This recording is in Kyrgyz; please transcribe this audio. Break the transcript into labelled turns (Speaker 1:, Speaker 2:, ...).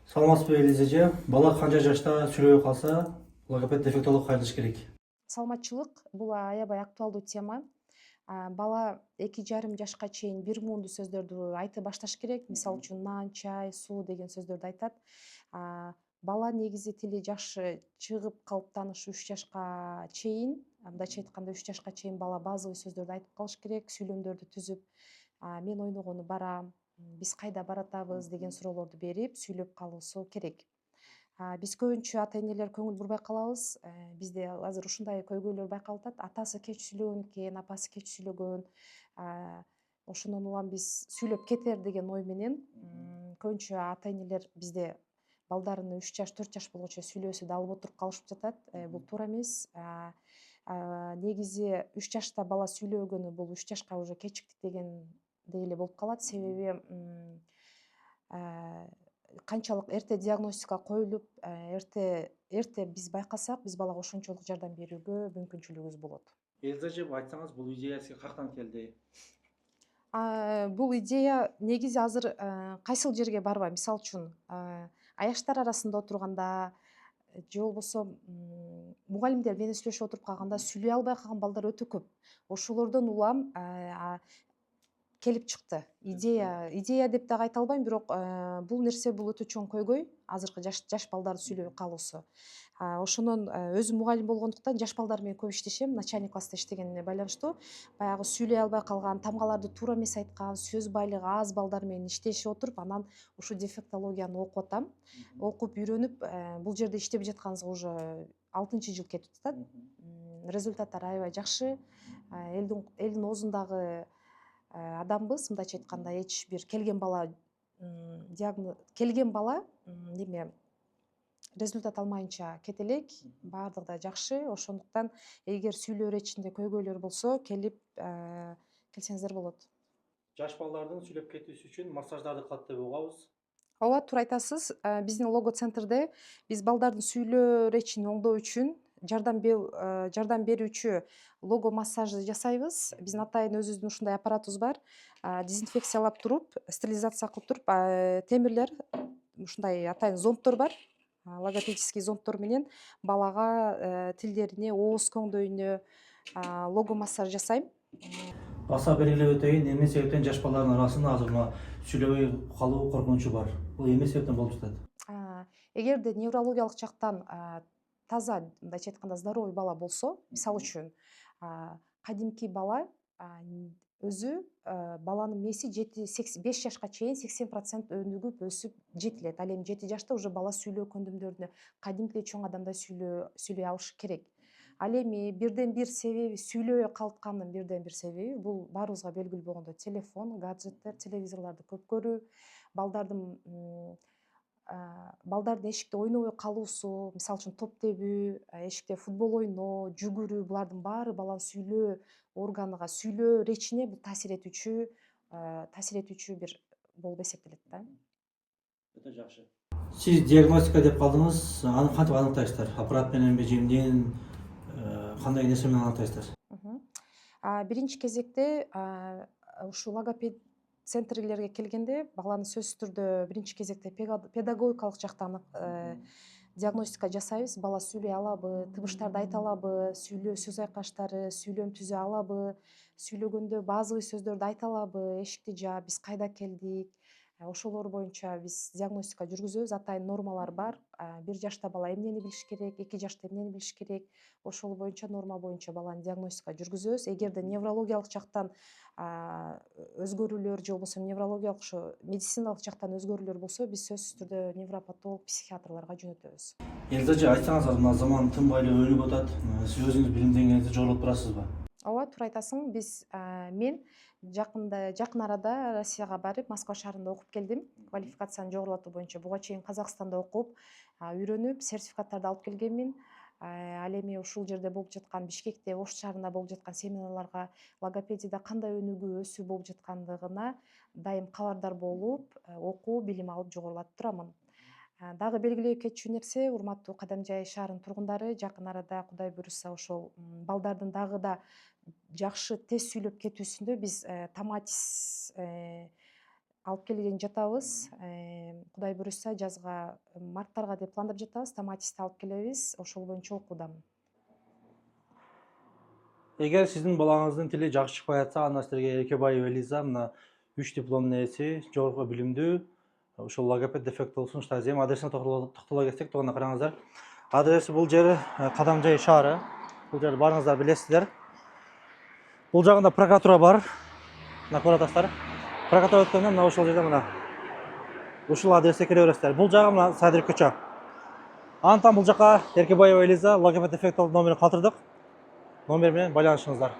Speaker 1: Саламатсызбы Элизеже, бала канча жашта сүйлөбөй калса, логопед дефектологго кайрылыш керек.
Speaker 2: Саламатчылык бул аябай актуалдуу тема. Бала 2,5 жашка чейин бир муунду сөздөрдү айта башташ керек. Мисалы үчүн нан, чай, суу деген сөздөрдү айтат. Бала негизи тили жакшы чыгып калыптанышы 3 жашка чейин, мындайча айтканда 3 жашка чейин бала базовый сөздөрдү айтып калыш керек, сүйлөмдөрдү түзүп, мен ойногону барам, биз кайда баратабыз деген суроолорду берип сүйлөп калышы керек. Биз көбүнчө ата энелер көңүл бурбай калабыз. Бизде азыр ушундай көйгөйлөр байкалып атат. Атасы кеч сүйлөгөн экен, апасы кеч сүйлөгөн. Ошондон улам биз сүйлөп кетер деген ой менен көбүнчө ата энелер бизде балдарыны 3 жаш, 4 жаш болгочу сүйлөбөсө да алып отуруп калышып жатат. Бул туура эмес. Негизи 3 жашта бала сүйлөгөнү бул 3 жашка уже кечиктик дегендей эле болуп калат. Себеби канчалык эрте диагностика коюлуп, эрте биз байкасак, биз балага ошончолук жардам берүүгө мүмкүнчүлүгүбүз болот.
Speaker 1: Элизеже, айтсаңыз, бул идея сизге каяктан келди?
Speaker 2: Бул идея негизи азыр кайсыл жерге барбай, мисалы үчүн аяштар арасында отурганда же болбосо мугалимдер менен сүйлөшүп отуруп калганда сүйлөй албай калган балдар өтө көп. Ошолордон улам келип чыкты. Идея деп дагы айта албайм, бирок бул нерсе бул өтө чоң көйгөй, азыркы жаш балдардын сүйлөбөй калуусу. Ошонун өзүм мугалим болгондуктан жаш балдар менен көп иштешем, начальник класста иштегенине байланыштуу. Баягы сүйлөй албай калган, тамгаларды туура эмес айткан, сөз байлыгы аз балдар менен иштешип отуруп, анан ушу дефектологияны окуп атам. Окуп үйрөнүп, бул жерде иштеп жатканыбызга уже 6-жыл кетип атат. Результаттар аябай жакшы. Элдин оозундагы адамбыз, мындайча айтканда, эч бир келген бала неме результат алмайынча кете элек, баардыгы да жакшы. Ошондуктан эгер сүйлөө иречинде көйгөйлөр болсо, келип келсеңиздер болот.
Speaker 1: Жаш балдардын сүйлөп кетүүсү үчүн массаждарды кылат деп угабыз.
Speaker 2: Ооба, туура айтасыз. Биздин лого центрде биз балдардын сүйлөө иречин оңдоо үчүн жардам берүүчү лого массажды жасайбыз. Биздин атайын өзүбүздүн ушундай аппаратыбыз бар. Дезинфекциялап туруп, стерилизация кылып туруп, темирлер, ушундай атайын зонддор бар. Логопедический зонддор менен балага тилдерине, ооз көңдөйүнө лого массаж жасайм.
Speaker 1: Баса белгилеп өтөйүн, эмне себептен жаш балдардын арасында азыр мына сүйлөбөй калуу коркунучу бар? Бул эмне себептен болуп жатат?
Speaker 2: Эгерде неврологиялык жактан таза, мындайча айтканда, здоровый бала болсо, мисалы үчүн кадимки бала өзү баланын мээси 5 жашка чейин 80% өнүгүп өсүп жетилет. Ал эми 7 жашта уже бала сүйлөө көндүмдөрүнө кадимкидей чоң адамдай сүйлөй алышы керек. Ал эми бирден бир себеби, сүйлөбөй калыпканын бирден бир себеби бул баарыбызга белгилүү болгондой телефон, гаджеттер, телевизорлорду көп көрүү, балдардын эшикте ойнобой калуусу, мисалы үчүн топ тебүү, эшикте футбол ойноо, жүгүрүү, булардын баары баланын сүйлөө органыга, сүйлөө иречине бул таасир этүүчү бир болуп эсептелет да.
Speaker 1: Өтө жакшы. Сиз диагностика деп калдыңыз, аны кантип аныктайсыздар? Аппарат мененби же эмнен, кандай нерсе менен аныктайсыздар?
Speaker 2: Биринчи кезекте ушу логопед центрлерге келгенде баланы сөзсүз түрдө биринчи кезекте педагогикалык жактан диагностика жасайбыз. Бала сүйлөй алабы, тыбыштарды айта алабы, сөз айкаштары, сүйлөм түзө алабы, сүйлөгөндө базовый сөздөрдү айта алабы, эшикти жаап, биз кайда келдик, ошолор боюнча биз диагностика жүргүзөбүз. Атайын нормалар бар. 1 жашта бала эмнени билиш керек, 2 жашта эмнени билиш керек, ошол боюнча норма боюнча баланы диагностика жүргүзөбүз. Эгерде неврологиялык жактан өзгөрүүлөр же болбосо неврологиялык ошо медициналык жактан өзгөрүүлөр болсо, биз сөзсүз түрдө невропатолог, психиатрларга жөнөтөбүз.
Speaker 1: Элизеже, айтсаңыз, мына заман тынбай эле өнүгүп атат. Сиз өзүңүз билим деңгээлиңизди жогорулатып турасызбы?
Speaker 2: Ооба, туура айтасың. Мен жакын арада Россияга барып, Москва шаарында окуп келдим. Квалификацияны жогорулатуу боюнча буга чейин Казакстанда окуп, үйрөнүп, сертификаттарды алып келгенмин. Ал эми ушул жерде болуп жаткан, Бишкекте, Ош шаарында болуп жаткан семинарларга логопедияда кандай өнүгүү, өсүү болуп жаткандыгына дайым кабардар болуп, окуу, билим алып жогорулатып турамын. Дагы белгилей кетчү нерсе, урматтуу Кадам Жай шаарынын тургундары, жакын арада Кудай буйруса ошол балдардын дагы да жакшы тез сүйлөп кетүүсүндө биз Томатис алып келген жатабыз. Кудай буюрса жазга марттарга деп пландап жатабыз. Томатисти алып келебиз. Ошол боюнча окуудамын.
Speaker 1: Эгер сиздин балаңыздын тили жакшы чыкпай атса, анда силерге Эркебаева Элиза мына 3 дипломдун ээси, жогорку билимдүү, ушул логопед дефектолсун штазем адресине токтоло кетсек, туганда караңыздар. Адреси бул жер Кадамжай шаары. Бул жерди баарыңыздар билесиздер. Бул жагында прокуратура бар. Мына көрүп атасыздар. Прокуратура өткөндө мына ушул жерде мына ушул адреске кире бересиздер. Бул жагы мына Сайдыр көчө. Антан бул жака Эркебаева Элиза логопед дефектол номерин калтырдык. Номер менен байланышыңыздар.